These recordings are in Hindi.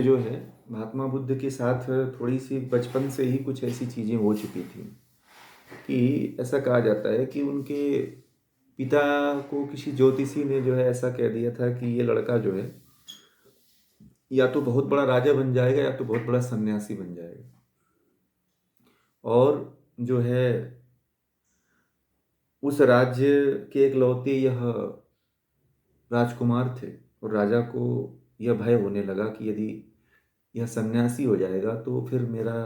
जो है महात्मा बुद्ध के साथ थोड़ी-सी बचपन से ही कुछ ऐसी चीज़ें हो चुकी थी कि ऐसा कहा जाता है कि उनके पिता को किसी ज्योतिषी ने जो है ऐसा कह दिया था कि ये लड़का जो है या तो बहुत बड़ा राजा बन जाएगा या तो बहुत बड़ा सन्यासी बन जाएगा। और जो है उस राज्य के इकलौते यह राजकुमार थे और राजा को यह भय होने लगा कि यदि यह सन्यासी हो जाएगा तो फिर मेरा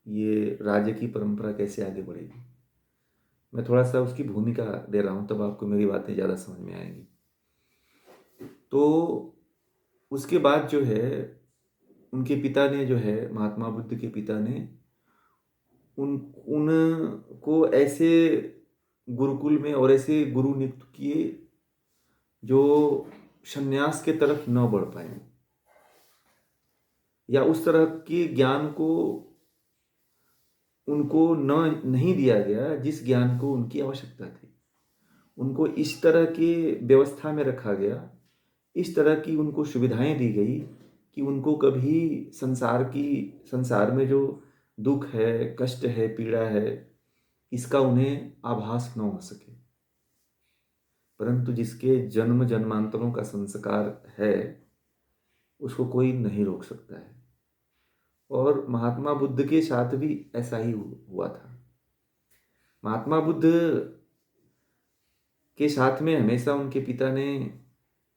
ये राज्य की परंपरा कैसे आगे बढ़ेगी। मैं थोड़ा-सा उसकी भूमिका दे रहा हूँ, तब आपको मेरी बातें ज़्यादा समझ में आएँगी। तो उसके बाद जो है, उनके पिता ने जो है, महात्मा बुद्ध के पिता ने उन उनको ऐसे गुरुकुल में और ऐसे गुरु नियुक्त किए, जो सन्यास के तरफ न बढ़ पाएँ या उस तरह के ज्ञान को उनको नहीं दिया गया, जिस ज्ञान को उनकी आवश्यकता थी। उनको इस तरह की व्यवस्था में रखा गया, इस तरह की उनको सुविधाएँ दी गई कि उनको कभी संसार में जो दुःख है, कष्ट है, पीड़ा है, इसका उन्हें आभास न हो सके। परंतु जिसके जन्म-जन्मांतरों का संस्कार है, उसको कोई नहीं रोक सकता है। और महात्मा बुद्ध के साथ भी ऐसा ही हुआ था। महात्मा बुद्ध के साथ में हमेशा उनके पिता ने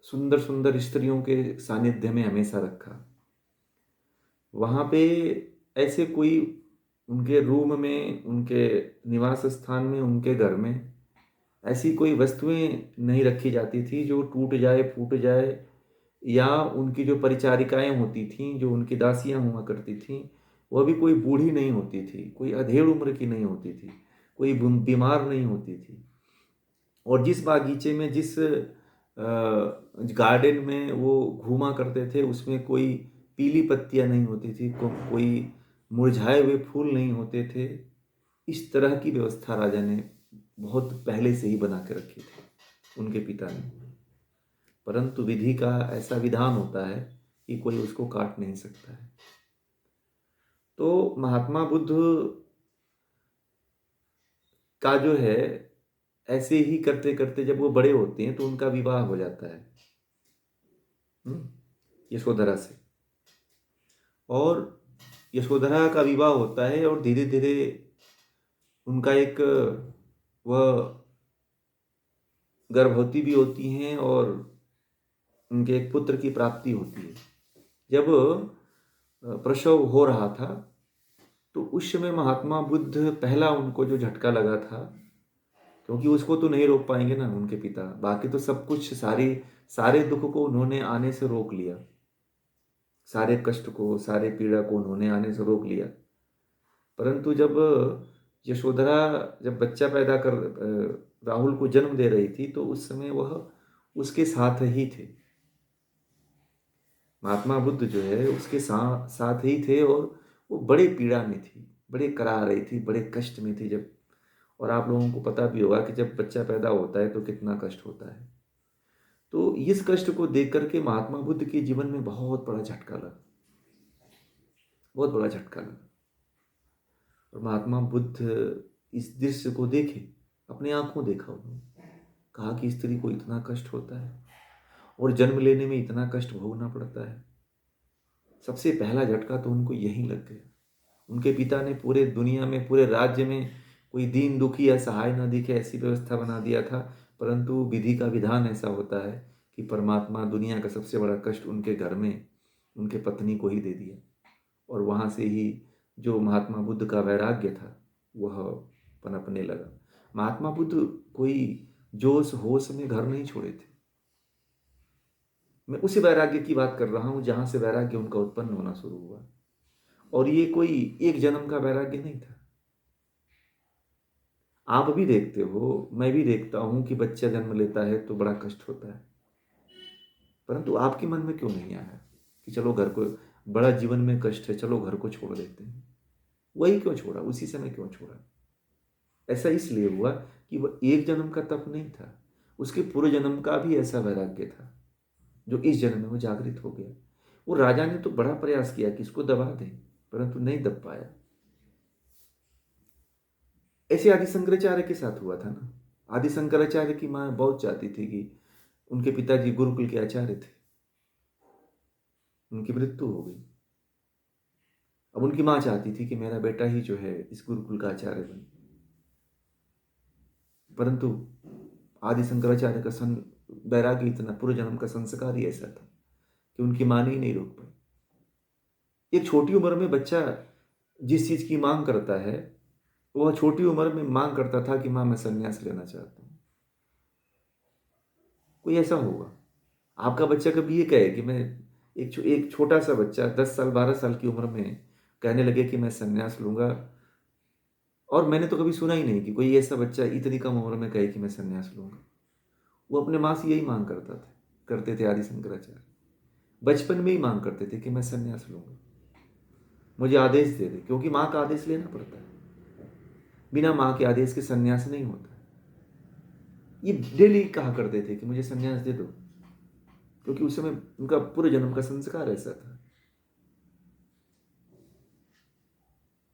सुंदर-सुंदर स्त्रियों के सानिध्य में हमेशा रखा। वहाँ पे ऐसे कोई उनके रूम में, उनके निवास स्थान में, उनके घर में ऐसी कोई वस्तुएँ नहीं रखी जाती थी जो टूट जाए, फूट जाए या उनकी जो परिचारिकाएँ होती थीं, जो उनकी दासियाँ हुआ करती थीं, वह भी कोई बूढ़ी नहीं होती थी, कोई अधेड़ उम्र की नहीं होती थी, कोई बीमार नहीं होती थी। और जिस बागीचे में गार्डन में वो घूमा करते थे, उसमें कोई पीली पत्तियाँ नहीं होती थी, कोई मुरझाए हुए फूल नहीं होते थे। इस तरह की व्यवस्था राजा ने बहुत पहले से ही बना के रखी थी, उनके पिता ने। परंतु विधि का ऐसा विधान होता है कि कोई उसको काट नहीं सकता है। तो महात्मा बुद्ध का जो है, ऐसे ही करते-करते जब वो बड़े होते हैं तो उनका विवाह हो जाता है। हुँ, यशोधरा से। और यशोधरा का विवाह होता है और धीरे-धीरे उनका एक वह गर्भवती भी होती हैं और उनके एक पुत्र की प्राप्ति होती है। जब प्रसव हो रहा था, तो उस समय महात्मा बुद्ध पहला उनको जो झटका लगा था, क्योंकि उसको तो नहीं रोक पाएँगे ना उनके पिता, बाकी तो सब कुछ सारे दुःख को उन्होंने आने से रोक लिया। सारे कष्ट को, सारे पीड़ा को उन्होंने आने से रोक लिया। परंतु जब यशोधरा जब बच्चा पैदा कर राहुल को जन्म दे रही थी, तो उस समय वह उसके साथ ही थे। महात्मा बुद्ध जो है उसके साथ ही थे और वो बड़े पीड़ा में थी, बड़े करा रही थी, बड़े कष्ट में थी जब। और आप लोगों को पता भी होगा कि जब बच्चा पैदा होता है तो कितना कष्ट होता है। तो इस कष्ट को देख कर के महात्मा बुद्ध के जीवन में बहुत बड़ा झटका लगा, बहुत बड़ा झटका लगा। और महात्मा बुद्ध इस दृश्य को देखे, अपनी आँखों देखा उन्होंने। कहा कि स्त्री को इतना कष्ट होता है और जन्म लेने में इतना कष्ट भोगना पड़ता है। सबसे पहला झटका तो उनको यहीं लग गया। उनके पिता ने पूरे दुनिया में, पूरे राज्य में कोई दीन दुखी या सहाय न दिखे ऐसी व्यवस्था बना दिया था। परंतु विधि का विधान ऐसा होता है कि परमात्मा दुनिया का सबसे बड़ा कष्ट उनके घर में, उनके पत्नी को ही दे दिया। और वहाँ से ही जो महात्मा बुद्ध का वैराग्य था, वह पनपने लगा। महात्मा बुद्ध कोई जोश होश में घर नहीं छोड़े थे। मैं उसी वैराग्य की बात कर रहा हूँ जहाँ से वैराग्य उनका उत्पन्न होना शुरू हुआ। और ये कोई एक जन्म का वैराग्य नहीं था। आप भी देखते हो, मैं भी देखता हूँ कि बच्चा जन्म लेता है तो बड़ा कष्ट होता है। परंतु आपके मन में क्यों नहीं आया कि चलो घर को, बड़ा जीवन में कष्ट है, चलो घर को छोड़ देते हैं। वही क्यों छोड़ा? उसी समय क्यों छोड़ा? ऐसा इसलिए हुआ कि वह एक जन्म का तप नहीं था, उसके पूर्व जन्म का भी ऐसा वैराग्य था, जो इस जन्म में वो जागृत हो गया। वो राजा ने तो बड़ा प्रयास किया कि इसको दबा दे, परंतु नहीं दब पाया। ऐसे आदि शंकराचार्य के साथ हुआ था ना। आदि शंकराचार्य की माँ बहुत चाहती थी कि उनके पिताजी गुरुकुल के आचार्य थे, उनकी मृत्यु हो गई। अब उनकी माँ चाहती थी कि मेरा बेटा ही जो है इस गुरुकुल का आचार्य बने, परंतु आदि शंकराचार्य का वैराग्य इतना, पूर्व जन्म का संस्कार ही ऐसा था कि उनकी माँ ने ही नहीं रोक पाई। एक छोटी उम्र में बच्चा जिस चीज की मांग करता है, वह छोटी उम्र में मांग करता था कि माँ मैं संन्यास लेना चाहता हूँ। कोई ऐसा होगा आपका बच्चा कभी ये कहे कि मैं, एक छोटा सा बच्चा 10 साल 12 साल की उम्र में कहने लगे कि मैं संन्यास लूंगा? और मैंने तो कभी सुना ही नहीं कि कोई ऐसा बच्चा इतनी कम उम्र में कहे कि मैं संन्यास लूंगा। वो अपने माँ से यही मांग करते थे आदि शंकराचार्य। बचपन में ही मांग करते थे कि मैं संन्यास लूंगा, मुझे आदेश दे दे, क्योंकि माँ का आदेश लेना पड़ता है। बिना माँ के आदेश के संन्यास नहीं होता। ये डेली कहा करते थे कि मुझे संन्यास दे दो, क्योंकि उस समय उनका पूरे जन्म का संस्कार ऐसा था।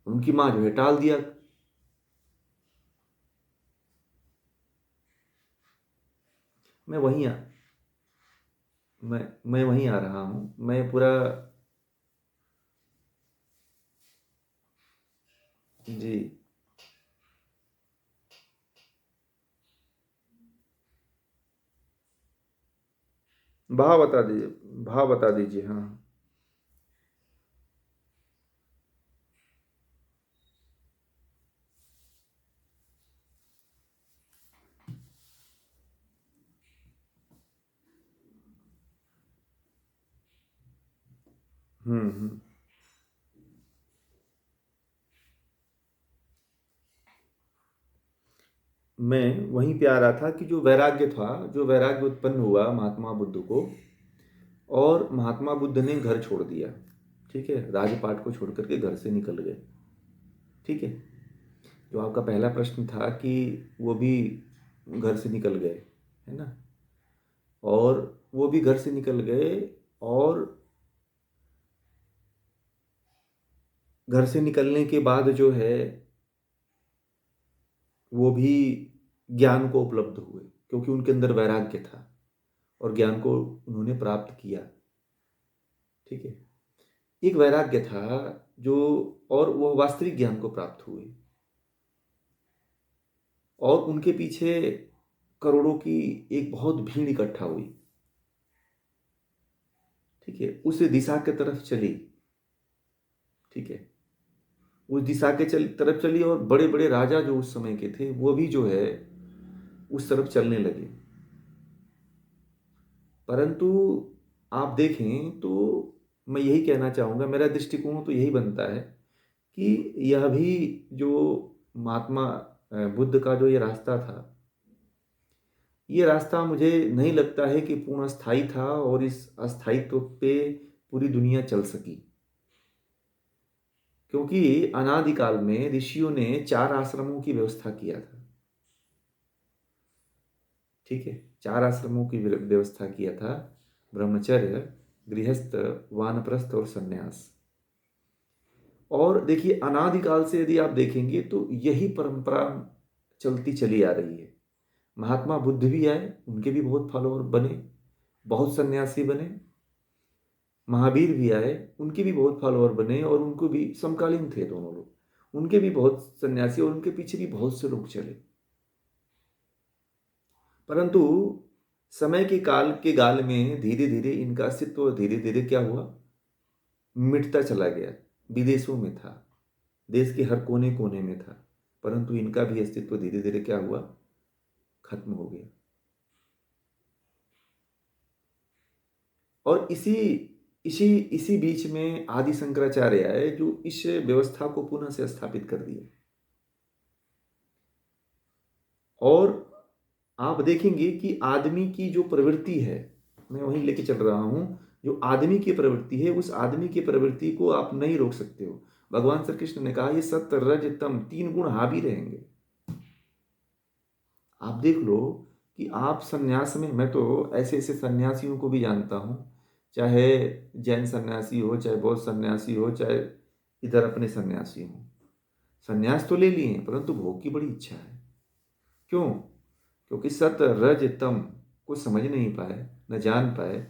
उनकी माँ जो है टाल दिया। मैं वहीं आ मैं वहीं आ रहा हूँ। मैं पूरा, जी, भाव बता दीजिए। हाँ। हम्म। मैं वहीं पे आ रहा था कि जो वैराग्य था, जो वैराग्य उत्पन्न हुआ महात्मा बुद्ध को, और महात्मा बुद्ध ने घर छोड़ दिया। ठीक है, राजपाट को छोड़ करके घर से निकल गए। ठीक है, जो आपका पहला प्रश्न था कि वो भी घर से निकल गए, है ना, और वो भी घर से निकल गए, और घर से निकलने के बाद जो है वो भी ज्ञान को उपलब्ध हुए, क्योंकि उनके अंदर वैराग्य था और ज्ञान को उन्होंने प्राप्त किया। ठीक है, एक वैराग्य था जो, और वह वास्तविक ज्ञान को प्राप्त हुए, और उनके पीछे करोड़ों की एक बहुत भीड़ इकट्ठा हुई। ठीक है, उस दिशा के तरफ चली। ठीक है, उस दिशा के तरफ चली, और बड़े बड़े राजा जो उस समय के थे वो भी जो है उस तरफ चलने लगे। परंतु आप देखें तो मैं यही कहना चाहूँगा, मेरा दृष्टिकोण तो यही बनता है कि यह भी जो महात्मा बुद्ध का जो ये रास्ता था, ये रास्ता मुझे नहीं लगता है कि पूर्ण स्थायी था और इस अस्थायित्व पे पूरी दुनिया चल सकी। क्योंकि अनादिकाल में ऋषियों ने 4 आश्रमों की व्यवस्था किया था। ठीक है, 4 आश्रमों की व्यवस्था किया था: ब्रह्मचर्य, गृहस्थ, वानप्रस्थ और सन्यास। और देखिए, अनादिकाल से यदि आप देखेंगे तो यही परंपरा चलती चली आ रही है। महात्मा बुद्ध भी आए, उनके भी बहुत फॉलोअर बने, बहुत सन्यासी बने। महावीर भी आए, उनके भी बहुत फॉलोअर बने, और उनको भी समकालीन थे दोनों लोग, उनके भी बहुत सन्यासी, और उनके पीछे भी बहुत से लोग चले। परंतु समय के काल के गाल में धीरे धीरे इनका अस्तित्व धीरे धीरे क्या हुआ, मिटता चला गया। विदेशों में था, देश के हर कोने कोने में था, परंतु इनका भी अस्तित्व धीरे धीरे क्या हुआ, खत्म हो गया। और इसी इसी इसी बीच में आदि शंकराचार्य आए, जो इस व्यवस्था को पुनः से स्थापित कर दिया। और आप देखेंगे कि आदमी की जो प्रवृत्ति है, मैं वहीं लेके चल रहा हूं, जो आदमी की प्रवृत्ति है, उस आदमी की प्रवृत्ति को आप नहीं रोक सकते हो। भगवान श्री कृष्ण ने कहा, ये सत्य रज तम 3 गुण हावी रहेंगे। आप देख लो कि आप सन्यास में, मैं तो ऐसे ऐसे सन्यासियों को भी जानता हूं, चाहे जैन सन्यासी हो, चाहे बौद्ध सन्यासी हो, चाहे इधर अपने सन्यासी हो। सन्यास तो ले लिए हैं, परंतु भोग की बड़ी इच्छा है। क्यों? क्योंकि सत रज तम को समझ नहीं पाए, न जान पाए,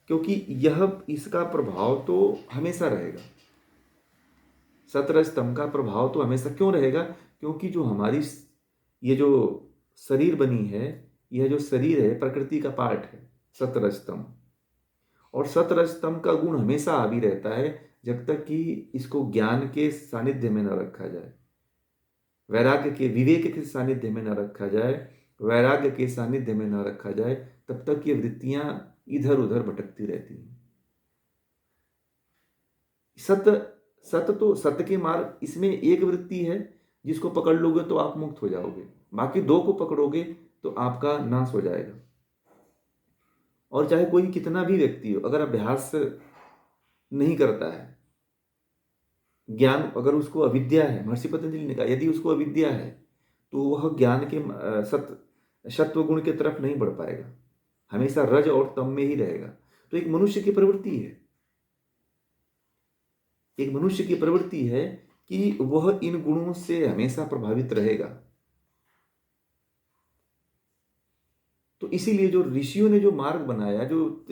क्योंकि यह इसका प्रभाव तो हमेशा रहेगा। सत रज तम का प्रभाव तो हमेशा क्यों रहेगा? क्योंकि जो हमारी ये जो शरीर बनी है, यह जो शरीर है प्रकृति का पार्ट है, सत रज तम। और सत रज तम का गुण हमेशा हावी रहता है जब तक कि इसको ज्ञान के सानिध्य में न रखा जाए, वैराग्य के, विवेक के सानिध्य में न रखा जाए, वैराग्य के सानिध्य में न रखा जाए, तब तक ये वृत्तियां इधर उधर भटकती रहती हैं। सत्य, सत्य तो सत्य के मार्ग, इसमें एक वृत्ति है जिसको पकड़ लोगे तो आप मुक्त हो जाओगे, बाकी दो को पकड़ोगे तो आपका नाश हो जाएगा। और चाहे कोई कितना भी व्यक्ति हो, अगर अभ्यास नहीं करता है, ज्ञान अगर उसको अविद्या है, महर्षि पतंजलि ने कहा यदि उसको अविद्या है तो वह ज्ञान के सत्व गुण की तरफ नहीं बढ़ पाएगा, हमेशा रज और तम में ही रहेगा। तो एक मनुष्य की प्रवृत्ति है, एक मनुष्य की प्रवृत्ति है कि वह इन गुणों से हमेशा प्रभावित रहेगा। तो इसीलिए जो ऋषियों ने जो मार्ग बनाया, जो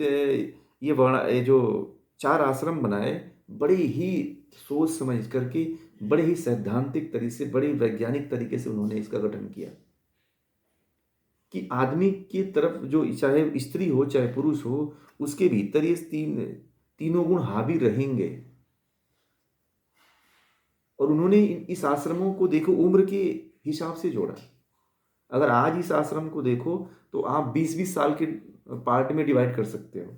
ये जो चार आश्रम बनाए, बड़े ही सोच समझ करके, बड़े ही सैद्धांतिक तरीके से, बड़े वैज्ञानिक तरीके से उन्होंने इसका गठन किया कि आदमी की तरफ जो, चाहे स्त्री हो चाहे पुरुष हो, उसके भीतर ये तीनों गुण हावी रहेंगे। और उन्होंने इस आश्रमों को देखो उम्र के हिसाब से जोड़ा। अगर आज इस आश्रम को देखो तो आप 20-20 साल के पार्ट में डिवाइड कर सकते हो।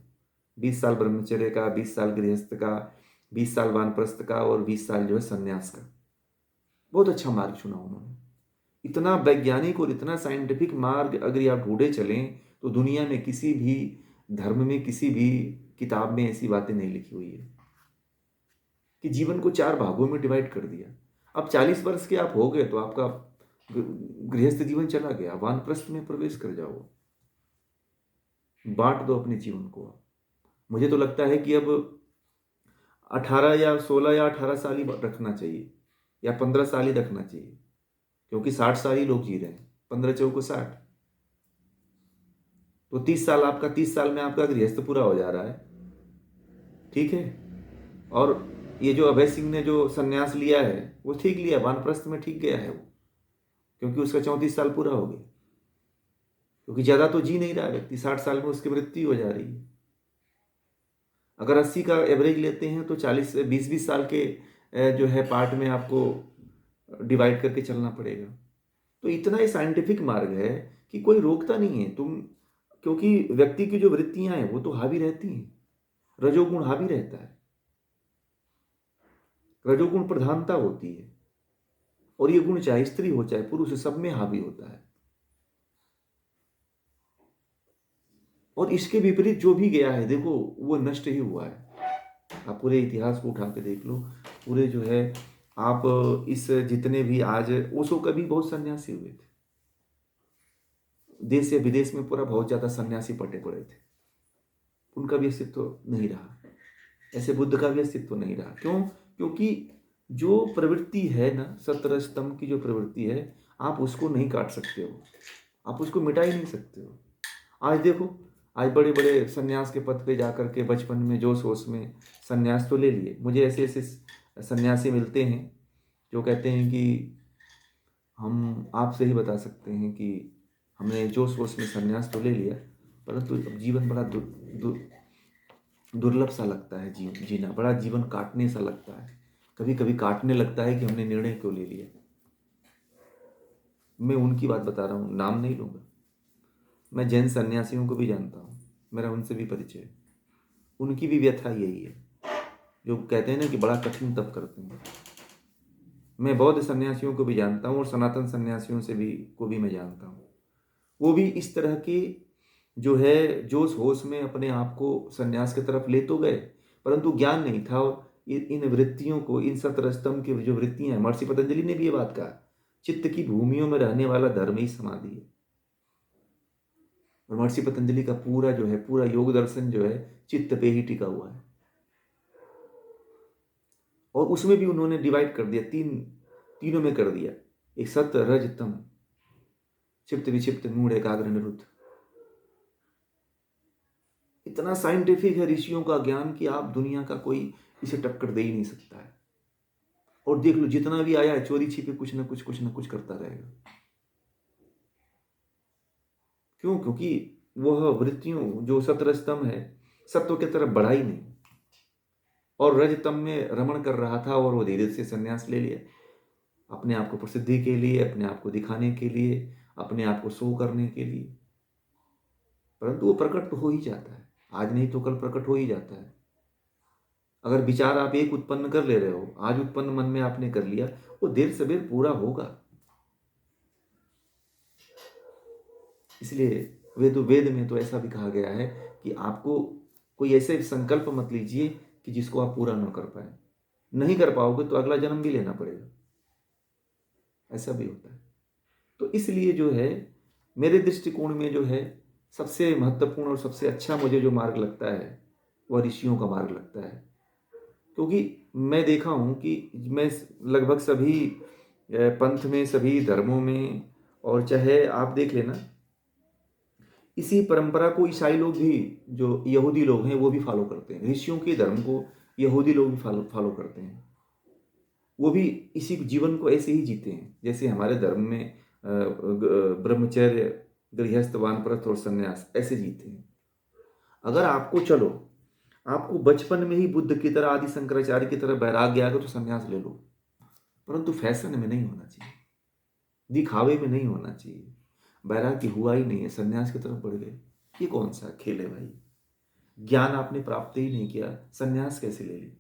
20 साल ब्रह्मचर्य का, 20 साल गृहस्थ का, 20 साल वानप्रस्थ का, और 20 साल जो है संन्यास का। बहुत अच्छा मार्ग चुना उन्होंने। इतना वैज्ञानिक और इतना साइंटिफिक मार्ग अगर आप ढूंढे चलें तो दुनिया में किसी भी धर्म में, किसी भी किताब में ऐसी बातें नहीं लिखी हुई है कि जीवन को 4 भागों में डिवाइड कर दिया। अब 40 वर्ष के आप हो गए तो आपका गृहस्थ जीवन चला गया, वानप्रस्थ में प्रवेश कर जाओ, बांट दो अपने जीवन को। मुझे तो लगता है कि अब 18 या 16 या 18 साल ही रखना चाहिए, या 15 साल ही रखना चाहिए, क्योंकि 60 साल ही लोग जी रहे हैं, 15 चौको 60, तो 30 साल आपका, 30 साल में आपका गृहस्थ पूरा हो जा रहा है। ठीक है। और ये जो अभय सिंह ने जो संन्यास लिया है वो ठीक लिया, वानप्रस्थ में ठीक गया है वो, क्योंकि उसका 34 साल पूरा हो गया। क्योंकि ज्यादा तो जी नहीं रहा व्यक्ति, 60 साल में उसकी मृत्यु हो जा रही है। अगर 80 का एवरेज लेते हैं तो 40 20-20 साल के जो है पार्ट में आपको डिवाइड करके चलना पड़ेगा। तो इतना ही साइंटिफिक मार्ग है कि कोई रोकता नहीं है तुम, क्योंकि व्यक्ति की जो वृत्तियां हैं वो तो हावी रहती हैं, रजोगुण हावी रहता है, रजोगुण प्रधानता होती है, और ये गुण चाहे स्त्री हो चाहे पुरुष, सब में हावी होता है। और इसके विपरीत जो भी गया है देखो वो नष्ट ही हुआ है। आप पूरे इतिहास को उठा के देख लो, पूरे जो है आप इस जितने भी आज, ओशो का भी बहुत सन्यासी हुए थे, देश या विदेश में पूरा बहुत ज्यादा सन्यासी पटे पड़े थे, उनका भी अस्तित्व नहीं रहा। ऐसे बुद्ध का भी अस्तित्व नहीं रहा। क्यों? क्योंकि जो प्रवृत्ति है ना, सतरजतम की जो प्रवृत्ति है, आप उसको नहीं काट सकते हो, आप उसको मिटा ही नहीं सकते हो। आज देखो, आज बड़े बड़े सन्यास के पद पे जाकर के बचपन में जोश होश में सन्यास तो ले लिए। मुझे ऐसे ऐसे सन्यासी मिलते हैं जो कहते हैं कि हम आपसे ही बता सकते हैं कि हमने जोश होश में सन्यास तो ले लिया, परंतु अब जीवन बड़ा दुर्लभ सा लगता है, जीना बड़ा जीवन काटने सा लगता है। कभी कभी काटने लगता है कि हमने निर्णय क्यों ले लिया। मैं उनकी बात बता रहा हूँ, नाम नहीं लूंगा। मैं जैन सन्यासियों को भी जानता हूँ, मेरा उनसे भी परिचय है। उनकी भी व्यथा यही है, जो कहते हैं ना कि बड़ा कठिन तप करते हैं। मैं बौद्ध सन्यासियों को भी जानता हूँ और सनातन सन्यासियों से भी को भी मैं जानता हूँ। वो भी इस तरह के जो है जोश होश में अपने आप को सन्यास की तरफ ले तो गए, परंतु ज्ञान नहीं था। और इन वृत्तियों को, इन सतरस्तम की जो वृत्तियां हैं, महर्षि पतंजलि ने भी ये बात कहा, चित्त की भूमियों में रहने वाला धर्म ही समाधि है। और महर्षि पतंजलि का पूरा जो है, पूरा योग दर्शन जो है चित्त पे ही टिका हुआ है। और उसमें भी उन्होंने डिवाइड कर दिया, तीनों में कर दिया। एक सत रज तम, क्षिप्त विक्षिप्त मूढ़ एकाग्र निरुद्ध। इतना साइंटिफिक है ऋषियों का ज्ञान कि आप दुनिया का कोई इसे टक्कर दे ही नहीं सकता है। और देख लो जितना भी आया है चोरी छिपे कुछ ना कुछ करता रहेगा। क्यों? क्योंकि वह वृत्तियों जो सतरजतम है सत्व की तरफ बढ़ा ही नहीं, और रजतम में रमण कर रहा था, और वो धीरे से संन्यास ले लिया अपने आप को प्रसिद्धि के लिए, अपने आप को दिखाने के लिए, अपने आप को शो करने के लिए। परंतु वो प्रकट तो हो ही जाता है, आज नहीं तो कल प्रकट हो ही जाता है। अगर विचार आप एक उत्पन्न कर ले रहे हो, आज उत्पन्न मन में आपने कर लिया, वो देर सवेर पूरा होगा। इसलिए वेद में तो ऐसा भी कहा गया है कि आपको कोई ऐसे संकल्प मत लीजिए कि जिसको आप पूरा ना कर पाए। नहीं कर पाओगे तो अगला जन्म भी लेना पड़ेगा, ऐसा भी होता है। तो इसलिए जो है मेरे दृष्टिकोण में जो है सबसे महत्वपूर्ण और सबसे अच्छा मुझे जो मार्ग लगता है वह ऋषियों का मार्ग लगता है। क्योंकि मैं देखा हूँ कि मैं लगभग सभी पंथ में, सभी धर्मों में, और चाहे आप देख लेना इसी परंपरा को ईसाई लोग भी, जो यहूदी लोग हैं वो भी फॉलो करते हैं। ऋषियों के धर्म को यहूदी लोग भी फॉलो करते हैं। वो भी इसी जीवन को ऐसे ही जीते हैं जैसे हमारे धर्म में ब्रह्मचर्य, गृहस्थ, वानप्रस्थ और संन्यास ऐसे जीते हैं। अगर आपको चलो आपको बचपन में ही बुद्ध की तरह, आदि शंकराचार्य की तरह वैराग्य आ गया तो संन्यास ले लो, परंतु फैशन में नहीं होना चाहिए, दिखावे में नहीं होना चाहिए। वैराग्य हुआ ही नहीं है, संन्यास की तरफ बढ़ गए, ये कौन सा खेल है भाई? ज्ञान आपने प्राप्त ही नहीं किया, संन्यास कैसे ले ली?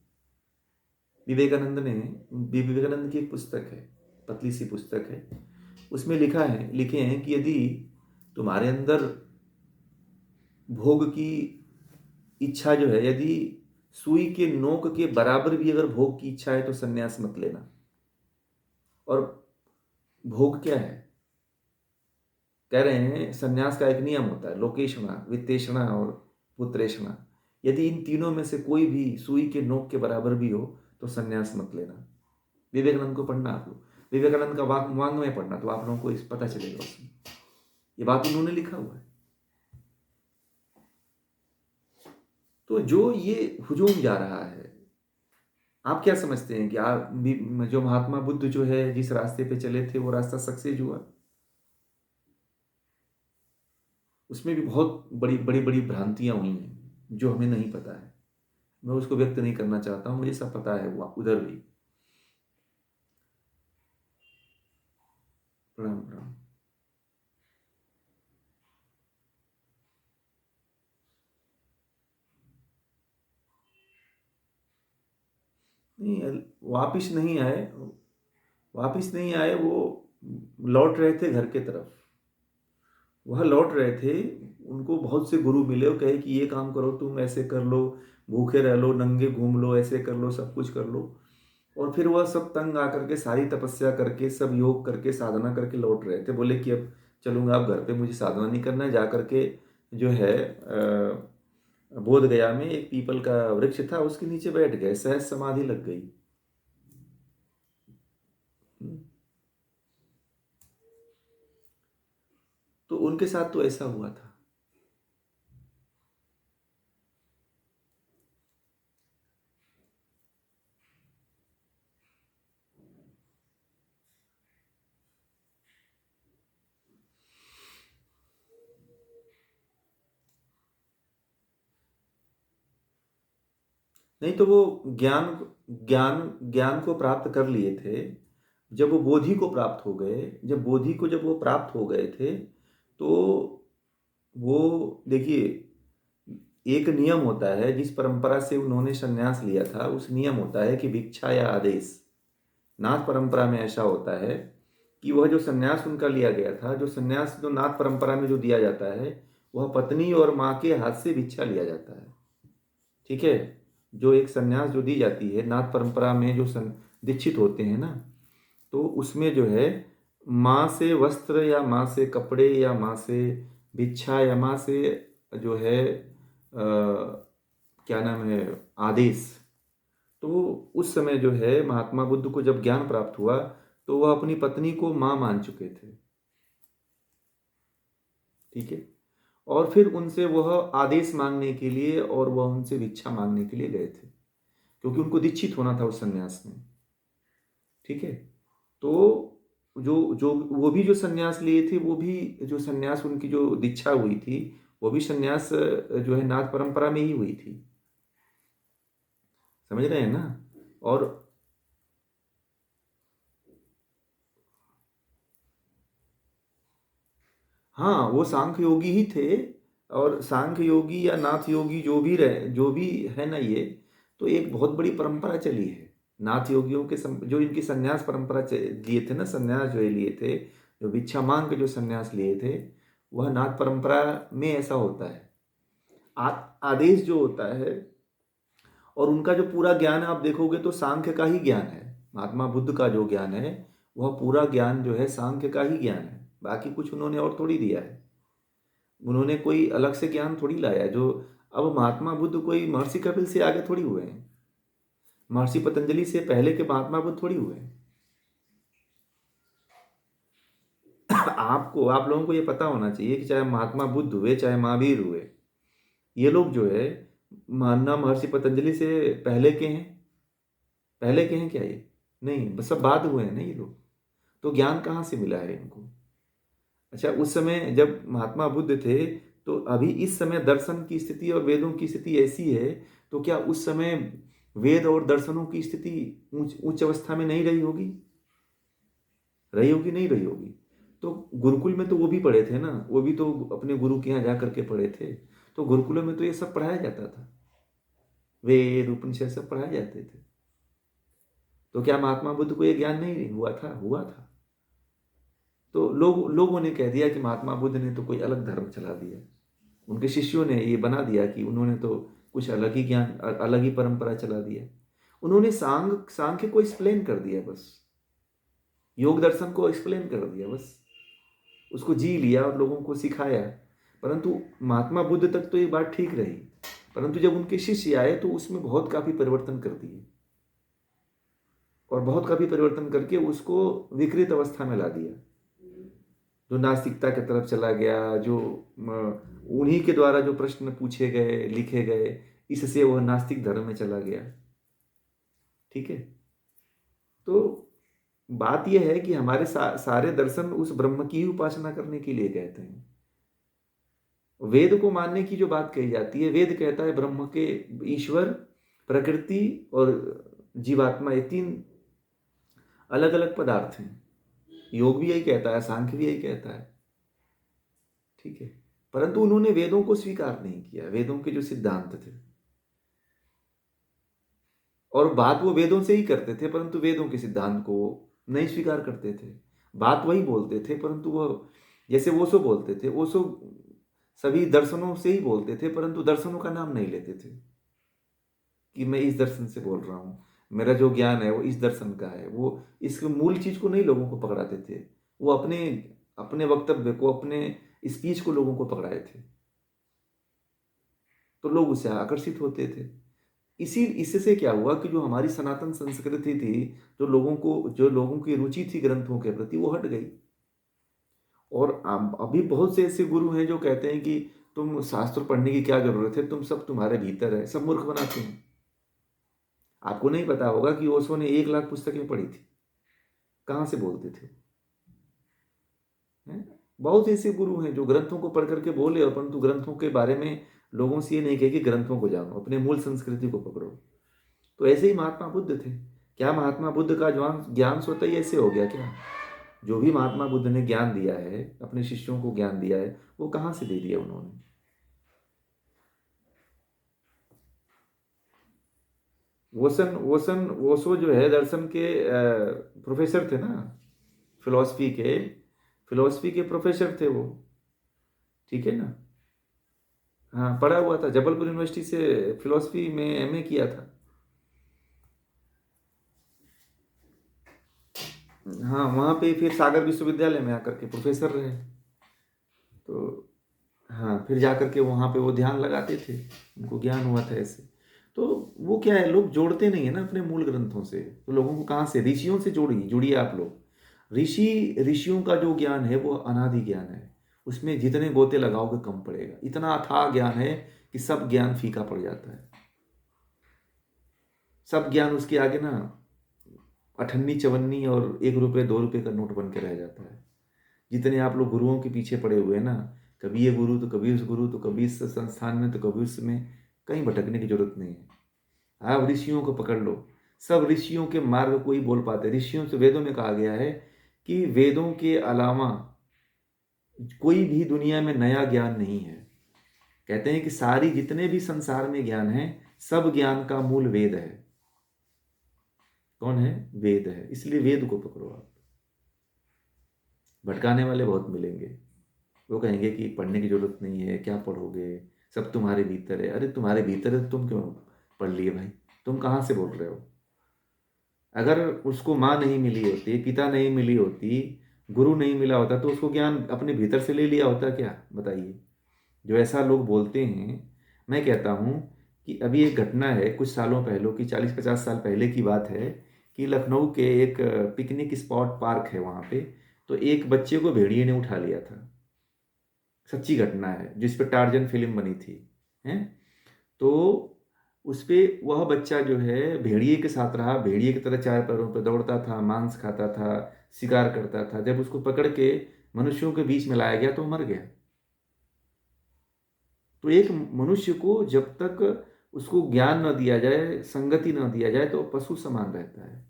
विवेकानंद की एक पुस्तक है, पतली सी पुस्तक है, उसमें लिखे हैं कि यदि तुम्हारे अंदर भोग की इच्छा जो है, यदि सुई के नोक के बराबर भी अगर भोग की इच्छा है तो संन्यास मत लेना। और भोग क्या है? कह रहे हैं संन्यास का एक नियम होता है, लोकेशना, वित्तेषणा और पुत्रेषणा। यदि इन तीनों में से कोई भी सुई के नोक के बराबर भी हो तो संन्यास मत लेना। विवेकानंद को पढ़ना आप लोग, विवेकानंद का वांग्मय पढ़ना, तो आप लोगों को इस पता चलेगा उसमें, ये बात उन्होंने लिखा हुआ है। तो जो ये हुजूम जा रहा है, आप क्या समझते हैं कि जो महात्मा बुद्ध जो है जिस रास्ते पे चले थे वो रास्ता सक्सेस हुआ? उसमें भी बहुत बड़ी बड़ी बड़ी भ्रांतियां हुई हैं जो हमें नहीं पता है। मैं उसको व्यक्त नहीं करना चाहता हूं, मुझे सब पता है वो उधर भी। प्रणाम प्रणाम। नहीं, वापिस नहीं आए, वो लौट रहे थे घर के तरफ। वह लौट रहे थे, उनको बहुत से गुरु मिले और कहे कि ये काम करो, तुम ऐसे कर लो, भूखे रह लो, नंगे घूम लो, ऐसे कर लो, सब कुछ कर लो। और फिर वह सब तंग आकर के सारी तपस्या करके, सब योग करके, साधना करके लौट रहे थे। बोले कि अब चलूंगा, अब घर पे मुझे साधना नहीं करना है। जा करके जो है बोध गया में एक पीपल का वृक्ष था, उसके नीचे बैठ गए, सहज समाधि लग गई। तो उनके साथ तो ऐसा हुआ था। नहीं तो वो ज्ञान ज्ञान ज्ञान को प्राप्त कर लिए थे। जब वो बोधि को प्राप्त हो गए, जब वो प्राप्त हो गए थे, तो वो देखिए, एक नियम होता है, जिस परंपरा से उन्होंने संन्यास लिया था उस नियम होता है कि भिक्षा या आदेश। नाथ परंपरा में ऐसा होता है कि वह जो संन्यास उनका लिया गया था, जो संन्यास जो नाथ परंपरा में जो दिया जाता है, वह पत्नी और माँ के हाथ से भिक्षा लिया जाता है। ठीक है? जो एक संन्यास जो दी जाती है नाथ परंपरा में, जो दीक्षित होते हैं ना, तो उसमें जो है माँ से वस्त्र या माँ से कपड़े या माँ से भिक्षा यमा से जो है क्या नाम है, आदेश। तो उस समय जो है महात्मा बुद्ध को जब ज्ञान प्राप्त हुआ तो वह अपनी पत्नी को माँ मान चुके थे। ठीक है। और फिर उनसे वह आदेश मांगने के लिए और वह उनसे भिक्षा मांगने के लिए गए थे, क्योंकि उनको दीक्षित होना था उस संन्यास में। ठीक है। तो जो जो वो भी जो संन्यास लिए थे, वो भी जो संन्यास उनकी जो दीक्षा हुई थी, वो भी संन्यास जो है नाथ परंपरा में ही हुई थी। समझ रहे हैं ना। और हाँ, वो सांख्य योगी ही थे। और सांख्य योगी या नाथ योगी जो भी रहे, जो भी है ना, ये तो एक बहुत बड़ी परंपरा चली है। नाथ योगियों के जो इनकी संन्यास परंपरा लिए थे ना, संन्यास जो ये लिए थे, जो भिक्षा मांग के जो संन्यास लिए थे, वह नाथ परंपरा में ऐसा होता है। आ, आदेश जो होता है, और उनका जो पूरा ज्ञान है आप देखोगे तो सांख्य का ही ज्ञान है। महात्मा बुद्ध का जो ज्ञान है, वह पूरा ज्ञान जो है सांख्य का ही ज्ञान है। बाकी कुछ उन्होंने और थोड़ी दिया है। उन्होंने कोई अलग से ज्ञान थोड़ी लाया जो। अब महात्मा बुद्ध कोई महर्षि कपिल से आगे थोड़ी हुए हैं। महर्षि पतंजलि से पहले के महात्मा बुद्ध थोड़ी हुए हैं। आपको, आप लोगों को ये पता होना चाहिए कि चाहे महात्मा बुद्ध हुए चाहे महावीर हुए, ये लोग जो है मानना महर्षि पतंजलि से पहले के हैं। पहले के हैं क्या ये? नहीं, बस सब बाद हुए हैं ना ये लोग। तो ज्ञान कहाँ से मिला है इनको? अच्छा, उस समय जब महात्मा बुद्ध थे, तो अभी इस समय दर्शन की स्थिति और वेदों की स्थिति ऐसी है, तो क्या उस समय वेद और दर्शनों की स्थिति उच्च उच्च अवस्था में नहीं रही होगी? रही होगी, नहीं रही होगी? तो गुरुकुल में तो वो भी पढ़े थे ना, वो भी तो अपने गुरु के यहाँ जा करके पढ़े थे। तो गुरुकुलों में तो ये सब पढ़ाया जाता था, वेद उपनिषद सब पढ़ाए जाते थे। तो क्या महात्मा बुद्ध को ये ज्ञान नहीं हुआ था? हुआ था। तो लोगों ने कह दिया कि महात्मा बुद्ध ने तो कोई अलग धर्म चला दिया। उनके शिष्यों ने ये बना दिया कि उन्होंने तो कुछ अलग ही ज्ञान, अलग ही परंपरा चला दिया। उन्होंने सांख्य को एक्सप्लेन कर दिया बस। योग दर्शन को एक्सप्लेन कर दिया बस। उसको जी लिया और लोगों को सिखाया। परंतु महात्मा बुद्ध तक तो ये बात ठीक रही, परंतु जब उनके शिष्य आए तो उसमें बहुत काफी परिवर्तन कर दिए, और बहुत काफी परिवर्तन करके उसको विकृत अवस्था में ला दिया। जो नास्तिकता की तरफ चला गया, जो उन्हीं के द्वारा जो प्रश्न पूछे गए, लिखे गए, इससे वह नास्तिक धर्म में चला गया। ठीक है। तो बात यह है कि हमारे सारे दर्शन उस ब्रह्म की ही उपासना करने के लिए कहते हैं। वेद को मानने की जो बात कही जाती है, वेद कहता है ब्रह्म के, ईश्वर, प्रकृति और जीवात्मा, ये तीन अलग अलग पदार्थ हैं। योग भी यही कहता है, सांख्य भी यही कहता है। ठीक है। परंतु उन्होंने वेदों को स्वीकार नहीं किया, वेदों के जो सिद्धांत थे। और बात वो वेदों से ही करते थे, परंतु वेदों के सिद्धांत को नहीं स्वीकार करते थे। बात वही बोलते थे, परंतु वो, जैसे ओशो बोलते थे, ओशो सभी दर्शनों से ही बोलते थे, परंतु दर्शनों का नाम नहीं लेते थे कि मैं इस दर्शन से बोल रहा हूँ, मेरा जो ज्ञान है वो इस दर्शन का है। वो इस मूल चीज को नहीं लोगों को पकड़ाते थे। वो अपने अपने वक्तव्य को, अपने स्पीच को लोगों को पकड़ाए थे, तो लोग उससे आकर्षित होते थे। इसी इससे क्या हुआ कि जो हमारी सनातन संस्कृति थी, जो लोगों की रुचि थी ग्रंथों के प्रति, वो हट गई। और अभी बहुत से ऐसे गुरु हैं जो कहते हैं कि तुम शास्त्र पढ़ने की क्या जरूरत है, तुम सब तुम्हारे भीतर है, सब मूर्ख बनाते हैं। आपको नहीं पता होगा कि ओशो ने 1 लाख पुस्तकें पढ़ी थी। कहाँ से बोलते थे? हैं? बहुत ऐसे गुरु हैं जो ग्रंथों को पढ़ करके बोले, और परंतु ग्रंथों के बारे में लोगों से ये नहीं कहे कि ग्रंथों को जानो, अपने मूल संस्कृति को पकड़ो। तो ऐसे ही महात्मा बुद्ध थे। क्या महात्मा बुद्ध का ज्ञान ज्ञान स्वतः ही ऐसे हो गया क्या? जो भी महात्मा बुद्ध ने ज्ञान दिया है, अपने शिष्यों को ज्ञान दिया है, वो कहाँ से दे दिया उन्होंने? वोसो जो है दर्शन के प्रोफेसर थे ना, फिलोसफी के फिलोसफी के प्रोफेसर थे वो। ठीक है ना। हाँ, पढ़ा हुआ था, जबलपुर यूनिवर्सिटी से फिलोसफी में एमए किया था। हाँ, वहाँ पे फिर सागर विश्वविद्यालय में आकर के प्रोफेसर रहे। तो हाँ, फिर जा कर के वहाँ पे वो ध्यान लगाते थे, उनको ज्ञान हुआ था ऐसे। तो वो क्या है, लोग जोड़ते नहीं है ना अपने मूल ग्रंथों से, तो लोगों को कहाँ से, ऋषियों से जुड़िए आप लोग। ऋषियों का जो ज्ञान है वो अनादि ज्ञान है, उसमें जितने गोते लगाओगे कम पड़ेगा, इतना अथाह ज्ञान है कि सब ज्ञान फीका पड़ जाता है। सब ज्ञान उसके आगे ना अठन्नी चवन्नी और 1 रुपये 2 रुपये का नोट बन के रह जाता है। जितने आप लोग गुरुओं के पीछे पड़े हुए हैं ना, कभी ये गुरु तो कभी उस गुरु, तो कभी इस संस्थान में तो कभी उसमें, कहीं भटकने की जरूरत नहीं है। आप ऋषियों को पकड़ लो, सब ऋषियों के मार्ग को ही बोल पाते। ऋषियों से वेदों में कहा गया है कि वेदों के अलावा कोई भी दुनिया में नया ज्ञान नहीं है। कहते हैं कि सारी जितने भी संसार में ज्ञान है, सब ज्ञान का मूल वेद है। कौन है? वेद है। इसलिए वेद को पकड़ो आप। भटकाने वाले बहुत मिलेंगे, वो कहेंगे कि पढ़ने की जरूरत नहीं है, क्या पढ़ोगे, सब तुम्हारे भीतर है। अरे तुम्हारे भीतर है तो तुम क्यों पढ़ लिए भाई? तुम कहाँ से बोल रहे हो? अगर उसको माँ नहीं मिली होती, पिता नहीं मिली होती, गुरु नहीं मिला होता, तो उसको ज्ञान अपने भीतर से ले लिया होता क्या? बताइए। जो ऐसा लोग बोलते हैं, मैं कहता हूँ कि अभी एक घटना है कुछ सालों पहले की, 40-50 साल पहले की बात है, कि लखनऊ के एक पिकनिक स्पॉट पार्क है वहाँ पे, तो एक बच्चे को भेड़िए ने उठा लिया था। सच्ची घटना है, जिस पे टार्जन फिल्म बनी थी, हैं। तो उस पे वह बच्चा जो है भेड़िए के साथ रहा, भेड़िए की तरह 4 पैरों पर दौड़ता था, मांस खाता था, शिकार करता था। जब उसको पकड़ के मनुष्यों के बीच में लाया गया तो मर गया। तो एक मनुष्य को जब तक उसको ज्ञान न दिया जाए, संगति न दिया जाए, तो पशु समान रहता है।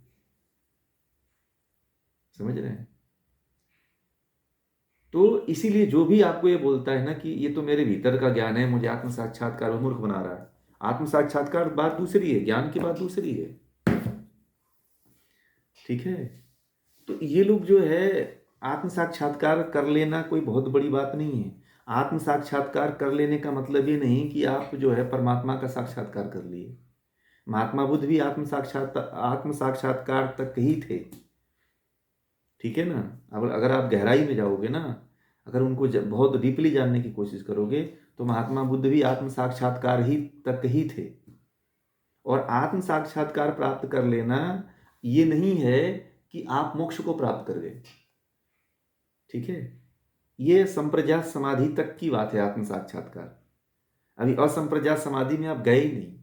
समझ रहे हैं? तो इसीलिए जो भी आपको ये बोलता है ना कि ये तो मेरे भीतर का ज्ञान है, मुझे आत्म साक्षात्कार, वो मूर्ख बना रहा है। आत्म साक्षात्कार बात दूसरी है, ज्ञान की बात दूसरी है। ठीक है? तो ये लोग जो है, आत्म साक्षात्कार कर लेना कोई बहुत बड़ी बात नहीं है। आत्म साक्षात्कार कर लेने का मतलब ये नहीं कि आप जो है परमात्मा का साक्षात्कार कर लिए। महात्मा बुद्ध भी आत्म साक्षात्कार तक ही थे। ठीक है ना? अब अगर आप गहराई में जाओगे ना, अगर उनको बहुत डीपली जानने की कोशिश करोगे, तो महात्मा बुद्ध भी आत्म साक्षात्कार ही तक ही थे। और आत्म साक्षात्कार प्राप्त कर लेना ये नहीं है कि आप मोक्ष को प्राप्त कर गए। ठीक है? ये संप्रज्ञात समाधि तक की बात है, आत्म साक्षात्कार। अभी असंप्रज्ञात समाधि में आप गए ही नहीं।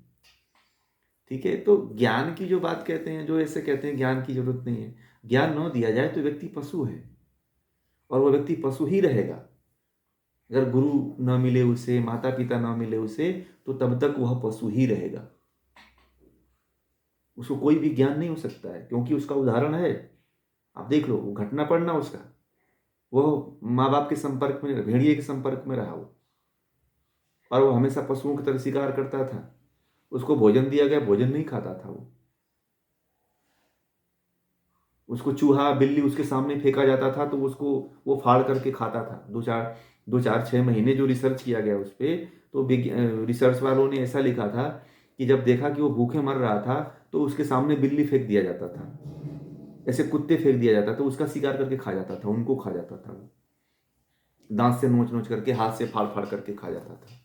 ठीक है? तो ज्ञान की जो बात कहते हैं, जो ऐसे कहते हैं ज्ञान की जरूरत नहीं है, ज्ञान न दिया जाए तो व्यक्ति पशु है, और वो व्यक्ति पशु ही रहेगा। अगर गुरु न मिले उसे, माता पिता न मिले उसे, तो तब तक वह पशु ही रहेगा। उसको कोई भी ज्ञान नहीं हो सकता है, क्योंकि उसका उदाहरण है। आप देख लो, वो घटना पढ़ना उसका, वो माँ बाप के संपर्क में, भेड़िए के संपर्क में रहा वो, और वो हमेशा पशुओं की तरह शिकार करता था। उसको भोजन दिया गया, भोजन नहीं खाता था वो। उसको चूहा बिल्ली उसके सामने फेंका जाता था तो उसको वो फाड़ करके खाता था। 2-4-6 महीने जो रिसर्च किया गया उस पर, तो रिसर्च वालों ने ऐसा लिखा था कि जब देखा कि वो भूखे मर रहा था, तो उसके सामने बिल्ली फेंक दिया जाता था, ऐसे कुत्ते फेंक दिया जाता, तो उसका शिकार करके खा जाता था, उनको खा जाता था वो, दांत से नोच नोच करके, हाथ से फाड़ फाड़ करके खा जाता था।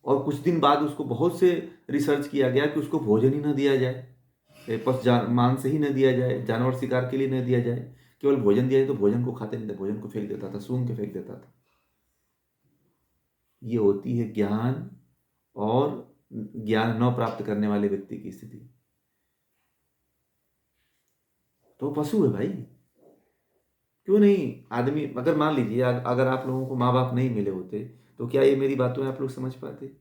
और कुछ दिन बाद उसको बहुत से रिसर्च किया गया कि उसको भोजन ही न दिया जाए, मांस ही न दिया जाए, जानवर शिकार के लिए न दिया जाए, केवल भोजन दिया जाए। तो भोजन को खाते नहीं थे, भोजन को फेंक देता था, सूंघ के फेंक देता था। ये होती है ज्ञान और ज्ञान न प्राप्त करने वाले व्यक्ति की स्थिति। तो पशु है भाई। क्यों नहीं? आदमी, अगर मान लीजिए अगर आप लोगों को माँ बाप नहीं मिले होते, तो क्या ये मेरी बातों आप लोग समझ पाते?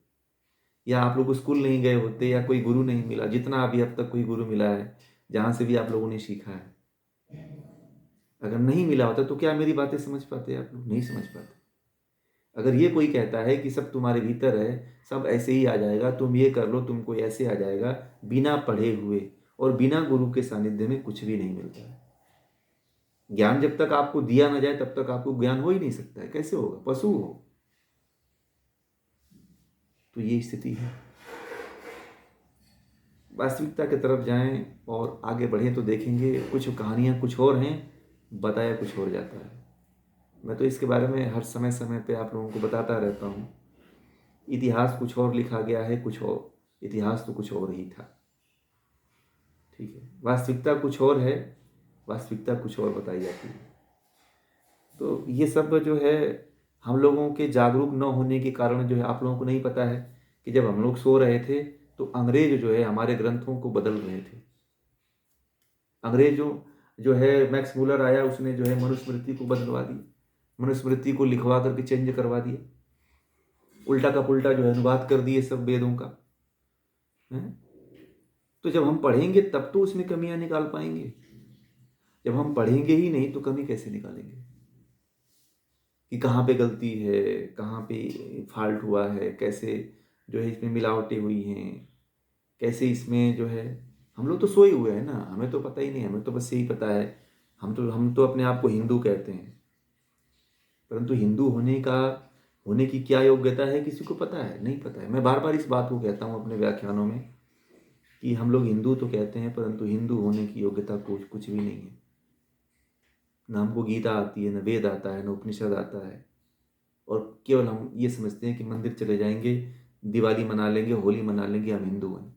या आप लोग स्कूल नहीं गए होते, या कोई गुरु नहीं मिला, जितना अभी अब तक कोई गुरु मिला है, जहां से भी आप लोगों ने सीखा है, अगर नहीं मिला होता तो क्या मेरी बातें समझ पाते? आप लोग नहीं समझ पाते। अगर ये कोई कहता है कि सब तुम्हारे भीतर है, सब ऐसे ही आ जाएगा, तुम ये कर लो तुमको ऐसे आ जाएगा, बिना पढ़े हुए और बिना गुरु के सानिध्य में कुछ भी नहीं मिलता है। ज्ञान जब तक आपको दिया ना जाए तब तक आपको ज्ञान हो ही नहीं सकता है। कैसे होगा? पशु हो। तो ये स्थिति है। वास्तविकता की तरफ जाएं और आगे बढ़ें तो देखेंगे कुछ कहानियां कुछ और हैं, बताया कुछ और जाता है। मैं तो इसके बारे में हर समय समय पे आप लोगों को बताता रहता हूँ। इतिहास कुछ और लिखा गया है, कुछ और, इतिहास तो कुछ और ही था। ठीक है, वास्तविकता कुछ और है, वास्तविकता कुछ और बताई जाती है। तो ये सब जो है हम लोगों के जागरूक न होने के कारण जो है, आप लोगों को नहीं पता है कि जब हम लोग सो रहे थे तो अंग्रेज जो है हमारे ग्रंथों को बदल रहे थे। अंग्रेजों जो है मैक्स मुलर आया, उसने जो है मनुस्मृति को बदलवा दिया, मनुस्मृति को लिखवा करके चेंज करवा दिया, उल्टा का पुल्टा जो है अनुवाद कर दिए सब वेदों का है। तो जब हम पढ़ेंगे तब तो उसमें कमियां निकाल पाएंगे। जब हम पढ़ेंगे ही नहीं तो कमी कैसे निकालेंगे कि कहाँ पे गलती है, कहाँ पे फॉल्ट हुआ है, कैसे जो है इसमें मिलावटें हुई हैं, कैसे इसमें जो है। हम लोग तो सोए हुए हैं ना, हमें तो पता ही नहीं, हमें तो बस यही पता है। हम तो अपने आप को हिंदू कहते हैं, परंतु हिंदू होने की क्या योग्यता है किसी को पता है? नहीं पता है। मैं बार बार इस बात को कहता हूँ अपने व्याख्यानों में कि हम लोग हिंदू तो कहते हैं, परंतु हिंदू होने की योग्यता कुछ कुछ भी नहीं है। ना हमको गीता आती है, न वेद आता है, न उपनिषद आता है, और केवल हम ये समझते हैं कि मंदिर चले जाएंगे, दिवाली मना लेंगे, होली मना लेंगे, हम हिंदू हैं।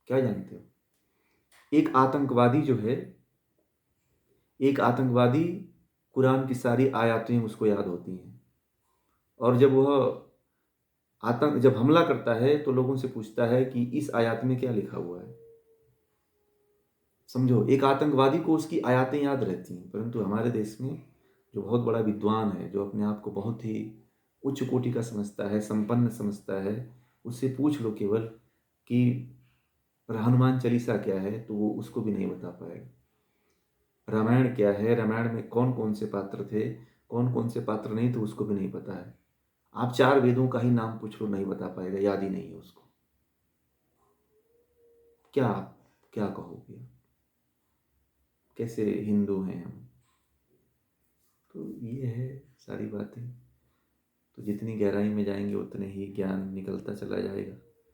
क्या जानते हो, एक आतंकवादी कुरान की सारी आयतें उसको याद होती हैं, और जब हमला करता है तो लोगों से पूछता है कि इस आयत में क्या लिखा हुआ है। समझो, एक आतंकवादी को उसकी आयतें याद रहती हैं, परंतु हमारे देश में जो बहुत बड़ा विद्वान है, जो अपने आप को बहुत ही उच्च कोटि का समझता है, संपन्न समझता है, उससे पूछ लो केवल कि हनुमान चालीसा क्या है, तो वो उसको भी नहीं बता पाएगा। रामायण क्या है, रामायण में कौन कौन से पात्र थे, कौन कौन से पात्र नहीं, तो उसको भी नहीं पता है। आप चार वेदों का ही नाम पूछ लो, नहीं बता पाएगा, याद ही नहीं है उसको। क्या क्या कहोगे? कैसे हिंदू हैं हम? तो ये है सारी बातें। तो जितनी गहराई में जाएंगे उतने ही ज्ञान निकलता चला जाएगा।